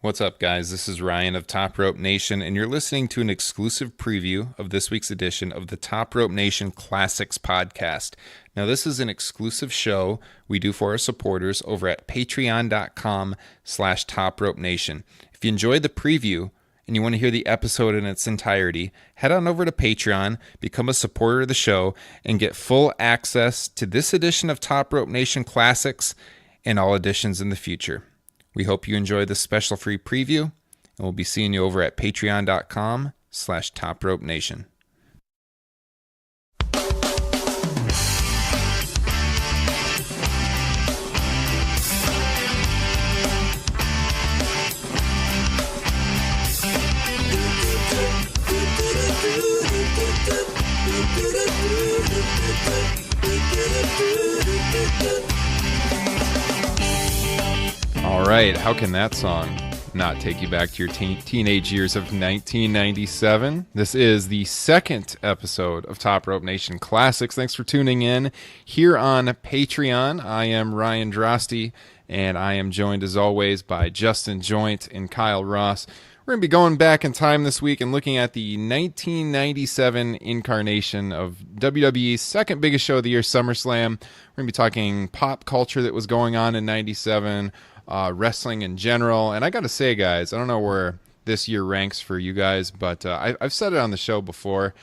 What's up, guys? This is Ryan of Top Rope Nation, and you're listening to an exclusive preview of this week's edition of the Top Rope Nation Classics podcast. Now, this is an exclusive show we do for our supporters over at patreon.com/Top Rope Nation. If you enjoyed the preview and you want to hear the episode in its entirety, head on over to Patreon, become a supporter of the show, and get full access to this edition of Top Rope Nation Classics and all editions in the future. We hope you enjoy this special free preview, and we'll be seeing you over at patreon.com/Top Rope Nation. All right, how can that song not take you back to your teenage years of 1997? This is the second episode of Top Rope Nation Classics. Thanks for tuning in here on Patreon. I am Ryan Drosty, and I am joined as always by Justin Joint and Kyle Ross. We're going to be going back in time this week and looking at the 1997 incarnation of WWE's second biggest show of the year, SummerSlam. We're going to be talking pop culture that was going on in 97, wrestling in general. And I got to say, guys, I don't know where this year ranks for you guys, but I've said it on the show before.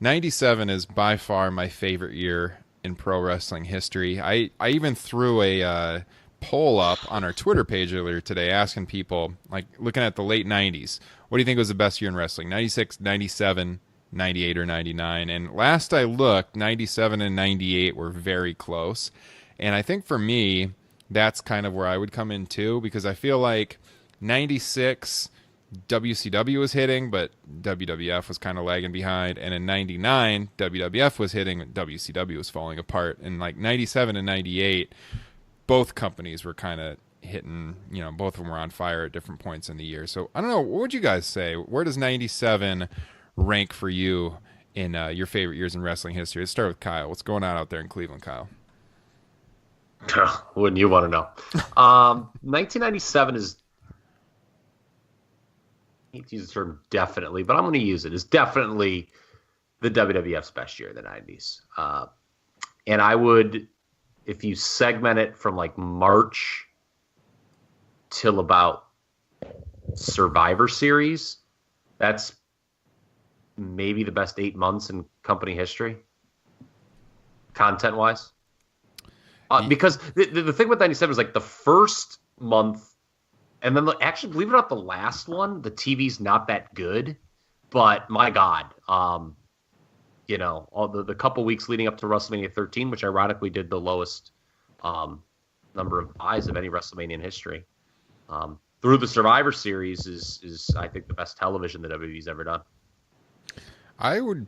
97 is by far my favorite year in pro wrestling history. I even threw a poll up on our Twitter page earlier today asking people, like, looking at the late 90s, what do you think was the best year in wrestling? 96, 97, 98, or 99? And last I looked, 97 and 98 were very close. And I think for me, that's kind of where I would come in too, because I feel like 96 WCW was hitting, but WWF was kind of lagging behind. And in 99, WWF was hitting, and WCW was falling apart. And like 97 and 98, both companies were kind of hitting, both of them were on fire at different points in the year. So I don't know, what would you guys say? Where does 97 rank for you in your favorite years in wrestling history? Let's start with Kyle. What's going on out there in Cleveland, Kyle? Wouldn't you want to know? 1997 is, I hate to use the term definitely, but I'm going to use it, is definitely the WWF's best year in the 90s. And I would, if you segment it from like March till about Survivor Series, that's maybe the best 8 months in company history, content-wise. Because the thing with 97 is like the first month, and then actually, believe it or not, the last one, the TV's not that good. But my God, all the couple weeks leading up to WrestleMania 13, which ironically did the lowest number of buys of any WrestleMania in history, through the Survivor Series is I think the best television that WWE's ever done. I would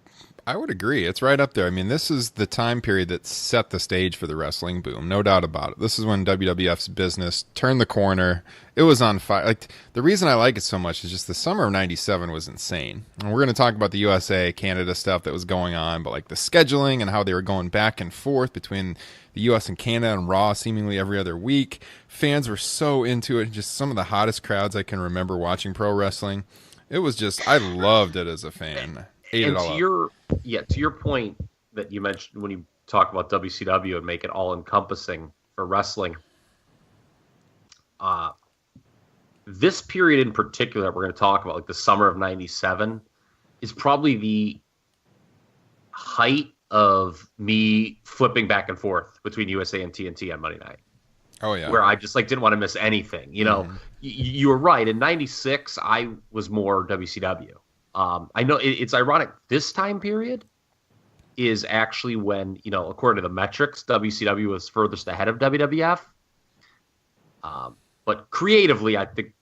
agree. It's right up there. I mean, this is the time period that set the stage for the wrestling boom, no doubt about it. This is when WWF's business turned the corner. It was on fire. Like, the reason I like it so much is just the summer of 97 was insane. And we're going to talk about the USA, Canada stuff that was going on, but like the scheduling and how they were going back and forth between the US and Canada and Raw seemingly every other week. Fans were so into it. Just some of the hottest crowds I can remember watching pro wrestling. It was just, I loved it as a fan. And to your point that you mentioned when you talk about WCW and make it all encompassing for wrestling, this period in particular that we're going to talk about, like the summer of 97, is probably the height of me flipping back and forth between USA and TNT on Monday night. Oh yeah, where I just like didn't want to miss anything. You were right. In 96, I was more WCW. I know it's ironic. This time period is actually when, according to the metrics, WCW was furthest ahead of WWF. But creatively, I think,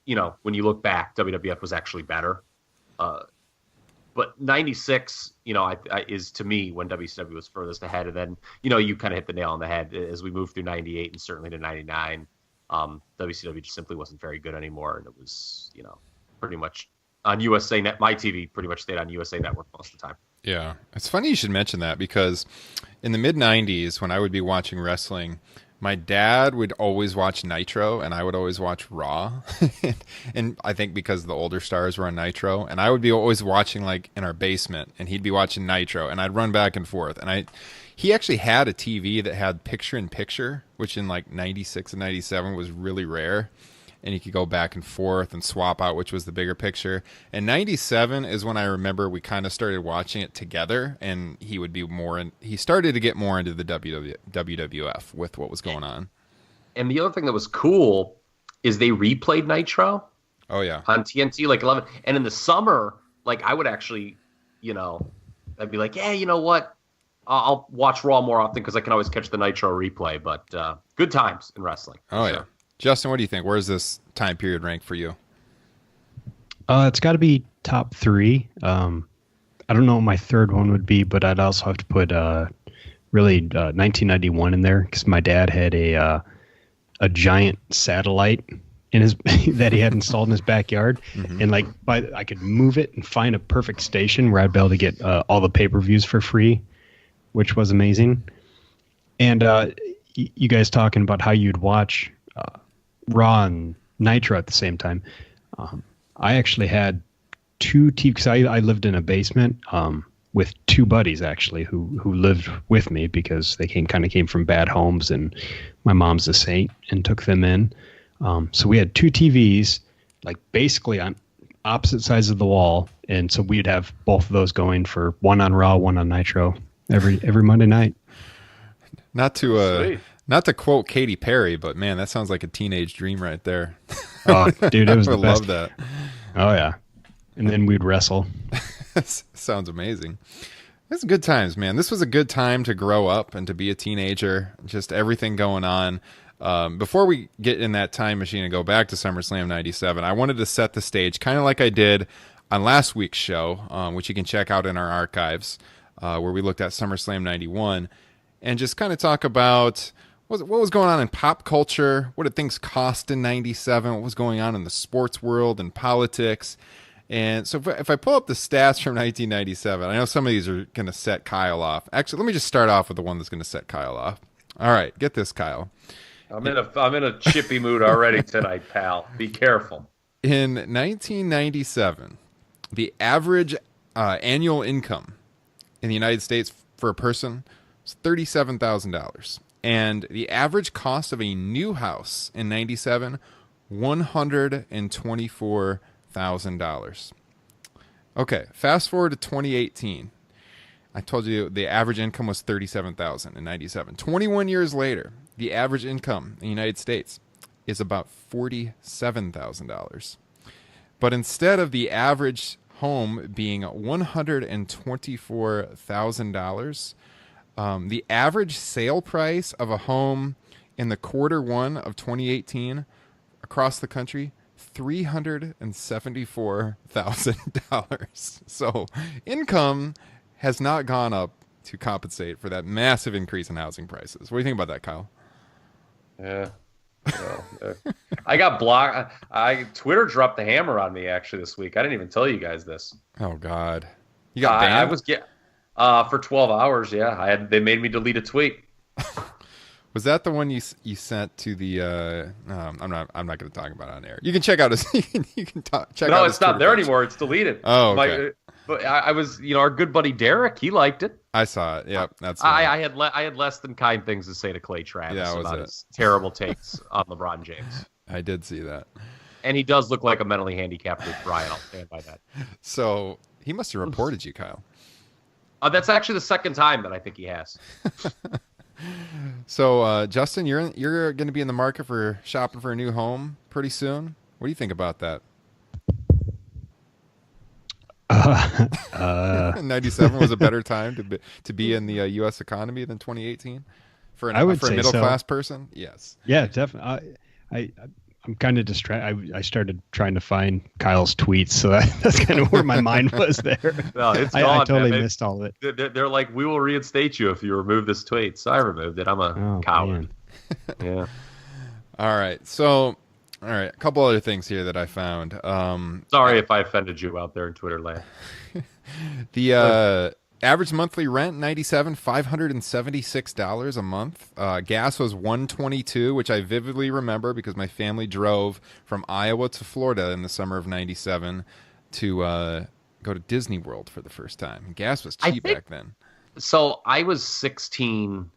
when you look back, WWF was actually better. But 96, is to me when WCW was furthest ahead. And then, you kind of hit the nail on the head as we moved through 98 and certainly to 99. WCW just simply wasn't very good anymore. And it was, pretty much on USA Net. My TV pretty much stayed on USA Network most of the time. Yeah. It's funny you should mention that, because in the mid 90s, when I would be watching wrestling, My dad would always watch Nitro, and I would always watch Raw. And I think because the older stars were on Nitro, and I would be always watching like in our basement, and he'd be watching Nitro, and I'd run back and forth. He actually had a TV that had picture in picture, which in like '96 and '97 was really rare. And you could go back and forth and swap out which was the bigger picture. And '97 is when I remember we kind of started watching it together, and he would be he started to get more into the WWF with what was going on. And the other thing that was cool is they replayed Nitro. Oh yeah, on TNT like 11. And in the summer, like I would actually, I'd be like, yeah, you know what? I'll watch Raw more often because I can always catch the Nitro replay. But good times in wrestling. Oh yeah. Justin, what do you think? Where's this time period rank for you? It's got to be top 3. I don't know what my third one would be, but I'd also have to put 1991 in there because my dad had a giant satellite in his that he had installed in his backyard, and like I could move it and find a perfect station where I'd be able to get all the pay-per-views for free, which was amazing. And you guys talking about how you'd watch Raw and Nitro at the same time. I actually had 2 TVs because I lived in a basement with 2 buddies actually who lived with me because they came from bad homes, and my mom's a saint and took them in. So we had 2 TVs like basically on opposite sides of the wall, and so we'd have both of those going for one on Raw, one on Nitro every Monday night. Not to quote Katy Perry, but man, that sounds like a teenage dream right there. Oh, dude, it was I the best. love that. Oh yeah, and then we'd wrestle. Sounds amazing. It's good times, man. This was a good time to grow up and to be a teenager. Just everything going on. Before we get in that time machine and go back to SummerSlam '97, I wanted to set the stage, kind of like I did on last week's show, which you can check out in our archives, where we looked at SummerSlam '91, and just kind of talk about what was going on in pop culture, what did things cost in '97, what was going on in the sports world and politics. And so if I pull up the stats from 1997, I know some of these are going to set Kyle off. Actually, let me just start off with the one that's going to set Kyle off. All right, get this, Kyle. I'm in a chippy mood already tonight, pal. Be careful. In 1997, the average annual income in the United States for a person was $37,000. And the average cost of a new house in 97, $124,000. Okay, fast forward to 2018. I told you the average income was $37,000 in 97. 21 years later, the average income in the United States is about $47,000. But instead of the average home being $124,000, the average sale price of a home in the Q1 of 2018 across the country, $374,000. So income has not gone up to compensate for that massive increase in housing prices. What do you think about that, Kyle? Yeah. Well, I got blocked. Twitter dropped the hammer on me actually this week. I didn't even tell you guys this. Oh God, you got banned? I was for 12 hours. Yeah, they made me delete a tweet. Was that the one you sent to the? I'm not going to talk about it on air. You can check out his. you can check. No, out it's not there anymore. It's deleted. Oh, okay. But I was, our good buddy Derek, he liked it. I saw it. Yep, that's. I had less than kind things to say to Clay Travis about his terrible takes on LeBron James. I did see that. And he does look like a mentally handicapped Luke Bryan. I'll stand by that. So he must have reported you, Kyle. That's actually the second time that I think he has. So Justin, you're going to be in the market for shopping for a new home pretty soon. What do you think about that? 97 was a better time to be in the U.S. economy than 2018 for a middle class person. Yes. Yeah, definitely. I'm kind of distracted. I started trying to find Kyle's tweets, so that's kind of where my mind was there. No, it's gone. I totally missed all of it. They're like, we will reinstate you if you remove this tweet. So I removed it. I'm a coward. Yeah. All right. So. All right, a couple other things here that I found. Sorry if I offended you out there in Twitter land. Average monthly rent, 97, $576 a month. Gas was 122, which I vividly remember because my family drove from Iowa to Florida in the summer of 97 to go to Disney World for the first time. Gas was cheap back then. So I was 16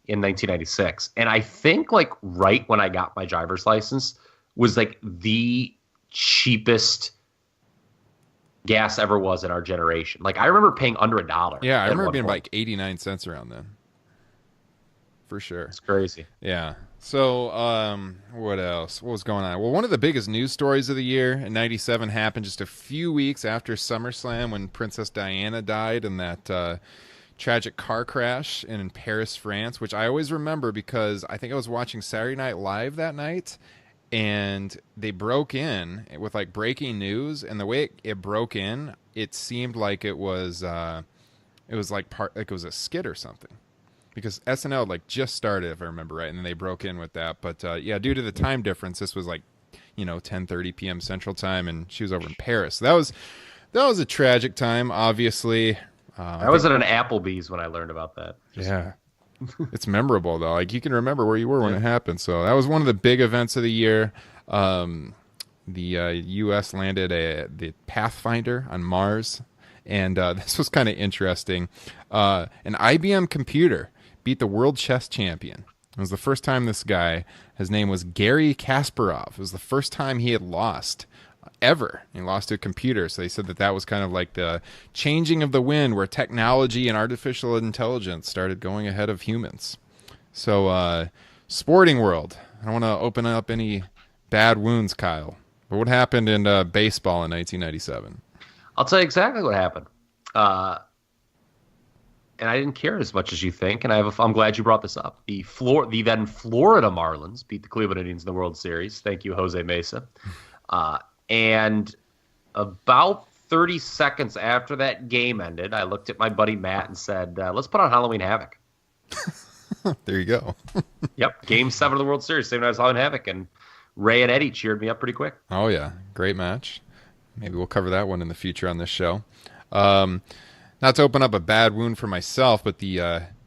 in 1996, and I think like right when I got my driver's license was like the cheapest gas ever was in our generation. Like I remember paying under $1. Yeah, I remember being like 89 cents around then. For sure. It's crazy. Yeah. So, what else? What was going on? Well, one of the biggest news stories of the year in 97 happened just a few weeks after SummerSlam when Princess Diana died in that tragic car crash in Paris, France, which I always remember because I think I was watching Saturday Night Live that night. And they broke in with like breaking news, and the way it broke in, it seemed like it was like it was a skit or something, because SNL had like just started, if I remember right, and then they broke in with that. But yeah, due to the time difference, this was like 10:30 p.m. Central Time, and she was over in Paris. So that was a tragic time, obviously. I was at an Applebee's when I learned about that. Yeah. It's memorable though. Like you can remember where you were when it happened. So that was one of the big events of the year. The U.S. landed the Pathfinder on Mars, and this was kind of interesting. An IBM computer beat the world chess champion. It was the first time this guy, his name was Garry Kasparov. It was the first time he had lost ever. He lost to a computer. So they said that was kind of like the changing of the wind, where technology and artificial intelligence started going ahead of humans. So sporting world, I don't want to open up any bad wounds, Kyle, but what happened in baseball in 1997? I'll tell you exactly what happened. And I didn't care as much as you think, and I'm glad you brought this up. The then Florida Marlins beat the Cleveland Indians in the World Series. Thank you, Jose Mesa. And about 30 seconds after that game ended, I looked at my buddy Matt and said, let's put on Halloween Havoc. There you go. Yep. Game 7 of the World Series, same night as Halloween Havoc. And Ray and Eddie cheered me up pretty quick. Oh, yeah. Great match. Maybe we'll cover that one in the future on this show. Not to open up a bad wound for myself, but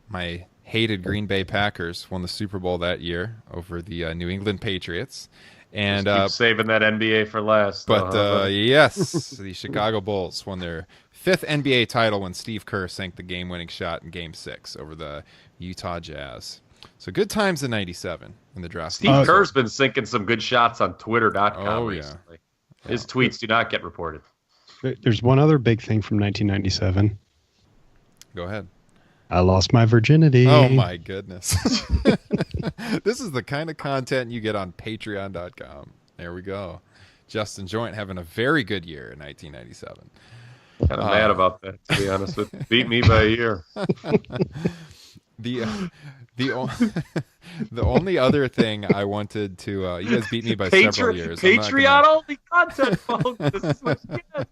my hated Green Bay Packers won the Super Bowl that year over the New England Patriots. And keep saving that NBA for last. But yes, the Chicago Bulls won their 5th NBA title when Steve Kerr sank the game-winning shot in Game 6 over the Utah Jazz. So good times in 97 in the draft. Steve Kerr's been sinking some good shots on Twitter.com recently. Yeah. His tweets do not get reported. There's one other big thing from 1997. Go ahead. I lost my virginity. Oh, my goodness. This is the kind of content you get on patreon.com. There we go. Justin Joint having a very good year in 1997. Kind of mad about that, to be honest with you. Beat me by a year. The only other thing I wanted to you guys beat me by several years. Patreon only content, folks. This is what you get.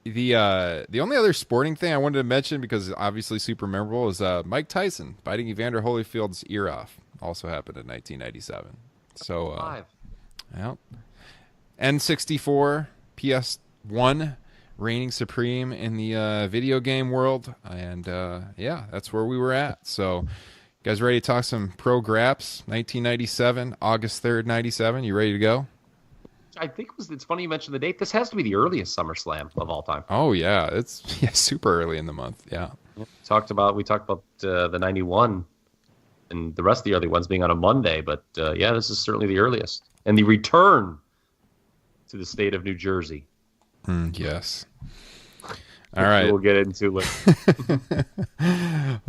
The only other sporting thing I wanted to mention, because it's obviously super memorable, is Mike Tyson biting Evander Holyfield's ear off. Also happened in 1997. So, yeah. N64, PS1, reigning supreme in the video game world, and yeah, that's where we were at. So, you guys ready to talk some pro graps? 1997, August 3rd, 97. You ready to go? I think it's funny you mentioned the date. This has to be the earliest SummerSlam of all time. Oh yeah, it's super early in the month. Yeah. We talked about the 91 and the rest of the early ones being on a Monday, but yeah, this is certainly the earliest. And the return to the state of New Jersey. Yes. All right. We'll get into it.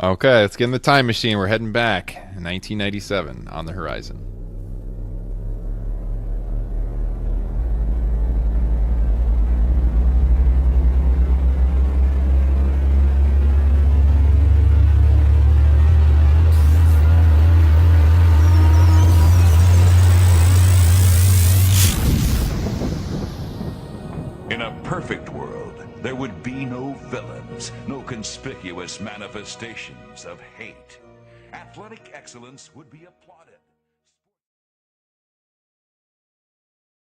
Okay, let's get in the time machine. We're heading back. 1997 on the horizon. In a perfect world, there would be no villains, no conspicuous manifestations of hate. Athletic excellence would be applauded.